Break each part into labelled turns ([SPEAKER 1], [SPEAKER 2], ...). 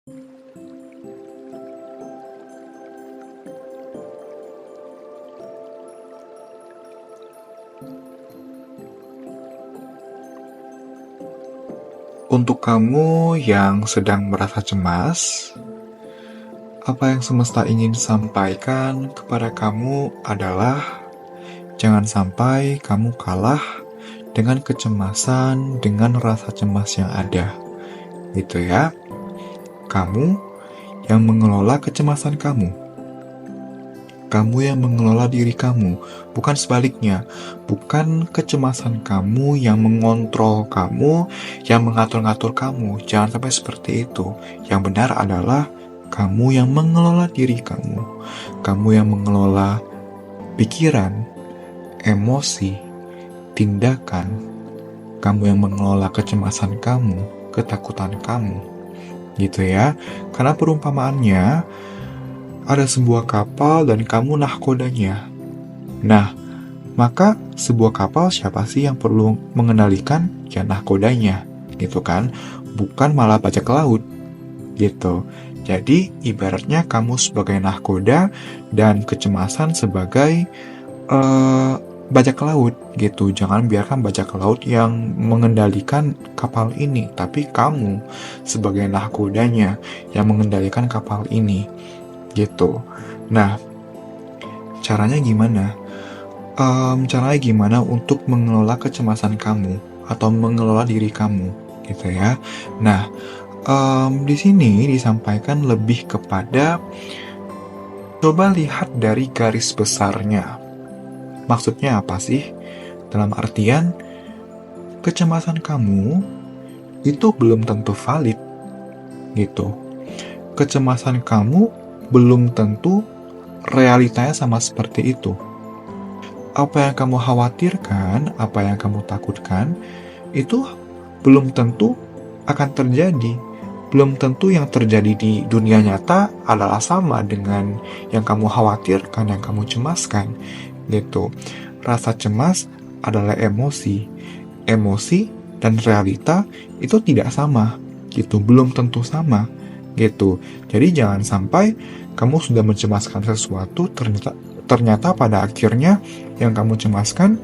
[SPEAKER 1] Untuk kamu yang sedang merasa cemas, apa yang semesta ingin sampaikan kepada kamu adalah jangan sampai kamu kalah dengan kecemasan, dengan rasa cemas yang ada. Gitu ya. Kamu yang mengelola kecemasan kamu. Kamu yang mengelola diri kamu, bukan sebaliknya. Bukan kecemasan kamu yang mengontrol kamu, yang mengatur-ngatur kamu. Jangan sampai seperti itu. Yang benar adalah kamu yang mengelola diri kamu. Kamu yang mengelola pikiran, emosi, tindakan. Kamu yang mengelola kecemasan kamu, ketakutan kamu. Gitu ya. Karena perumpamaannya, ada sebuah kapal dan kamu nahkodanya. Nah, maka sebuah kapal siapa sih yang perlu mengendalikan? Ya nahkodanya, gitu kan? Bukan malah bajak laut, gitu. Jadi, ibaratnya kamu sebagai nahkoda dan kecemasan sebagai bajak laut, gitu. Jangan biarkan bajak laut yang mengendalikan kapal ini, tapi kamu sebagai nahkodanya yang mengendalikan kapal ini. Gitu. Nah, caranya gimana? Caranya gimana untuk mengelola kecemasan kamu atau mengelola diri kamu, gitu ya? Nah, di sini disampaikan lebih kepada coba lihat dari garis besarnya. Maksudnya apa sih? Dalam artian, kecemasan kamu itu belum tentu valid, gitu. Kecemasan kamu belum tentu realitanya sama seperti itu. Apa yang kamu khawatirkan, apa yang kamu takutkan, itu belum tentu akan terjadi. Belum tentu yang terjadi di dunia nyata adalah sama dengan yang kamu khawatirkan, yang kamu cemaskan. Gitu. Rasa cemas adalah emosi. Emosi dan realita itu tidak sama. Gitu. Belum tentu sama. Gitu. Jadi jangan sampai kamu sudah mencemaskan sesuatu, ternyata pada akhirnya yang kamu cemaskan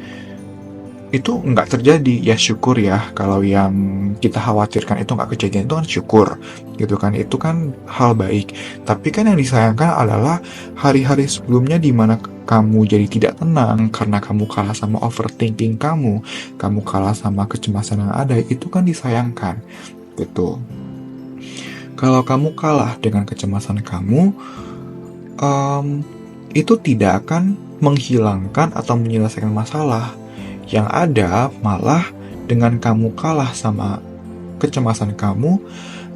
[SPEAKER 1] itu nggak terjadi. Ya syukur ya, kalau yang kita khawatirkan itu nggak kejadian, itu kan syukur, gitu kan. Itu kan hal baik. Tapi kan yang disayangkan adalah hari-hari sebelumnya di mana kamu jadi tidak tenang karena kamu kalah sama overthinking kamu kalah sama kecemasan yang ada, itu kan disayangkan, gitu. Kalau kamu kalah dengan kecemasan kamu, itu tidak akan menghilangkan atau menyelesaikan masalah. Yang ada malah dengan kamu kalah sama kecemasan kamu,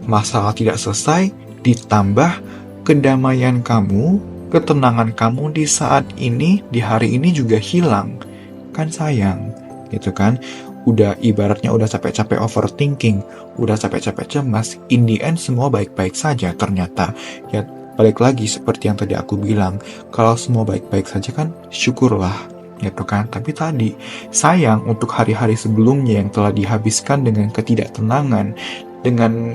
[SPEAKER 1] masalah tidak selesai, ditambah kedamaian kamu, ketenangan kamu di saat ini, di hari ini juga hilang. Kan sayang, gitu kan? Udah ibaratnya udah capek-capek overthinking, udah capek-capek cemas, in the end semua baik-baik saja ternyata. Ya balik lagi seperti yang tadi aku bilang, kalau semua baik-baik saja kan syukurlah, gitu kan. Tapi tadi sayang untuk hari-hari sebelumnya yang telah dihabiskan dengan ketidaktenangan, dengan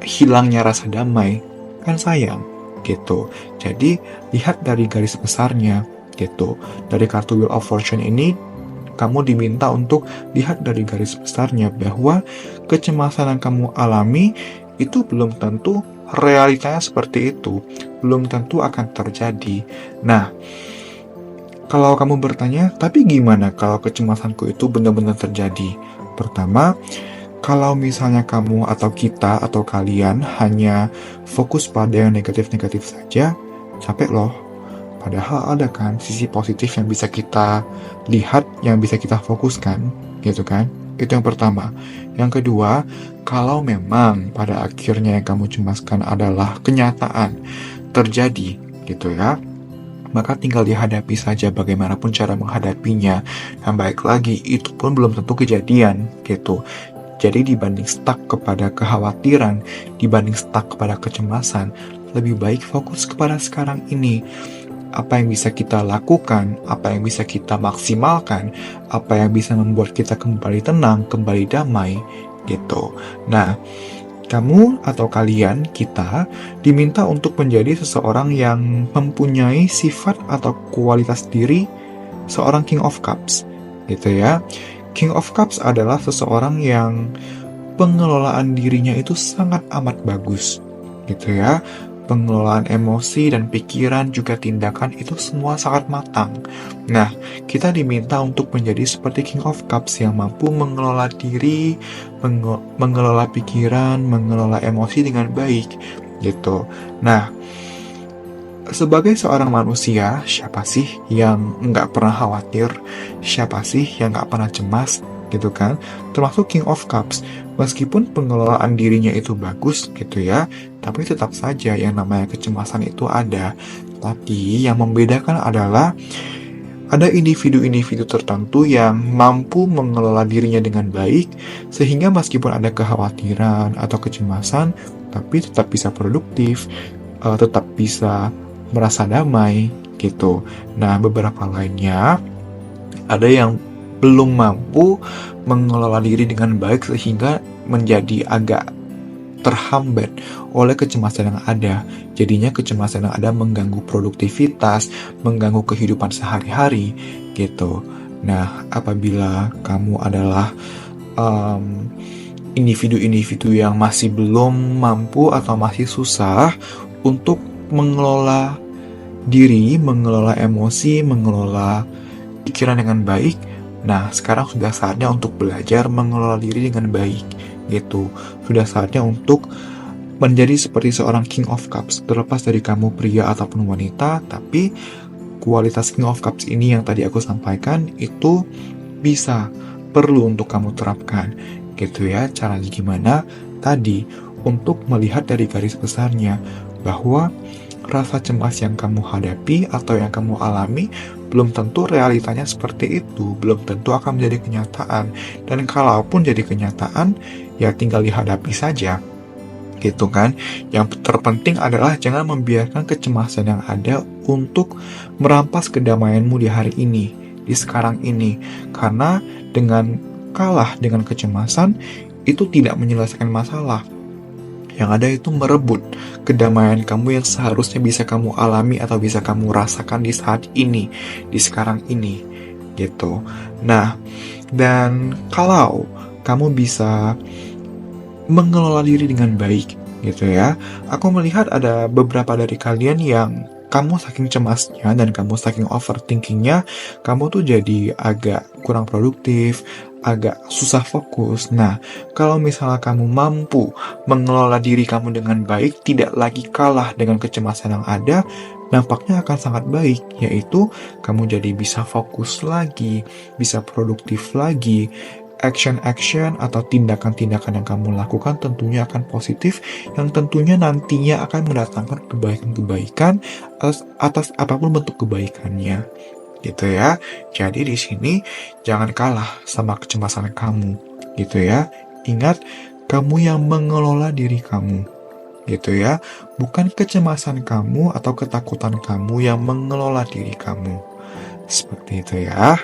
[SPEAKER 1] hilangnya rasa damai, kan sayang, gitu. Jadi lihat dari garis besarnya, gitu. Dari kartu Wheel of Fortune ini kamu diminta untuk lihat dari garis besarnya bahwa kecemasan yang kamu alami itu belum tentu realitanya seperti itu, belum tentu akan terjadi. Nah, kalau kamu bertanya, tapi gimana kalau kecemasanku itu benar-benar terjadi? Pertama, kalau misalnya kamu atau kita atau kalian hanya fokus pada yang negatif-negatif saja, capek loh. Padahal ada kan sisi positif yang bisa kita lihat, yang bisa kita fokuskan, gitu kan? Itu yang pertama. Yang kedua, kalau memang pada akhirnya yang kamu cemaskan adalah kenyataan terjadi, gitu ya, maka tinggal dihadapi saja bagaimanapun cara menghadapinya. Dan baik lagi, itu pun belum tentu kejadian, gitu. Jadi dibanding stuck kepada kekhawatiran, dibanding stuck kepada kecemasan, lebih baik fokus kepada sekarang ini. Apa yang bisa kita lakukan, apa yang bisa kita maksimalkan, apa yang bisa membuat kita kembali tenang, kembali damai, gitu. Nah, Kamu atau kalian, kita, diminta untuk menjadi seseorang yang mempunyai sifat atau kualitas diri seorang King of Cups, gitu ya. King of Cups adalah seseorang yang pengelolaan dirinya itu sangat amat bagus, gitu ya. Pengelolaan emosi dan pikiran juga tindakan itu semua sangat matang. Nah, kita diminta untuk menjadi seperti King of Cups yang mampu mengelola diri, mengelola pikiran, mengelola emosi dengan baik, gitu. Nah, sebagai seorang manusia, siapa sih yang nggak pernah khawatir? Siapa sih yang nggak pernah cemas? Gitu kan? Termasuk King of Cups. Meskipun pengelolaan dirinya itu bagus gitu ya, tapi tetap saja yang namanya kecemasan itu ada. Tapi yang membedakan adalah ada individu-individu tertentu yang mampu mengelola dirinya dengan baik, sehingga meskipun ada kekhawatiran atau kecemasan, tapi tetap bisa produktif, tetap bisa merasa damai gitu. Nah, beberapa lainnya ada yang belum mampu mengelola diri dengan baik sehingga menjadi agak terhambat oleh kecemasan yang ada. Jadinya kecemasan yang ada mengganggu produktivitas, mengganggu kehidupan sehari-hari gitu. Nah, apabila kamu adalah individu-individu yang masih belum mampu atau masih susah untuk mengelola diri, mengelola emosi, mengelola pikiran dengan baik. Nah, sekarang sudah saatnya untuk belajar mengelola diri dengan baik, gitu. Sudah saatnya untuk menjadi seperti seorang King of Cups, terlepas dari kamu pria ataupun wanita, tapi kualitas King of Cups ini yang tadi aku sampaikan, itu bisa, perlu untuk kamu terapkan, gitu ya. Caranya gimana? Tadi, untuk melihat dari garis besarnya, bahwa rasa cemas yang kamu hadapi atau yang kamu alami belum tentu realitanya seperti itu, belum tentu akan menjadi kenyataan. Dan kalaupun jadi kenyataan, ya tinggal dihadapi saja, gitu kan. Yang terpenting adalah jangan membiarkan kecemasan yang ada untuk merampas kedamaianmu di hari ini, di sekarang ini. Karena dengan kalah dengan kecemasan, itu tidak menyelesaikan masalah. Yang ada itu merebut kedamaian kamu yang seharusnya bisa kamu alami atau bisa kamu rasakan di saat ini, di sekarang ini, gitu. Nah, dan kalau kamu bisa mengelola diri dengan baik, gitu ya, aku melihat ada beberapa dari kalian yang kamu saking cemasnya dan kamu saking overthinkingnya, kamu tuh jadi agak kurang produktif, agak susah fokus. Nah, kalau misalnya kamu mampu mengelola diri kamu dengan baik, tidak lagi kalah dengan kecemasan yang ada, nampaknya akan sangat baik, yaitu kamu jadi bisa fokus lagi, bisa produktif lagi, action-action atau tindakan-tindakan yang kamu lakukan tentunya akan positif, yang tentunya nantinya akan mendatangkan kebaikan-kebaikan atas apapun bentuk kebaikannya, gitu ya. Jadi di sini jangan kalah sama kecemasan kamu, gitu ya. Ingat, kamu yang mengelola diri kamu, gitu ya. Bukan kecemasan kamu atau ketakutan kamu yang mengelola diri kamu. Seperti itu ya.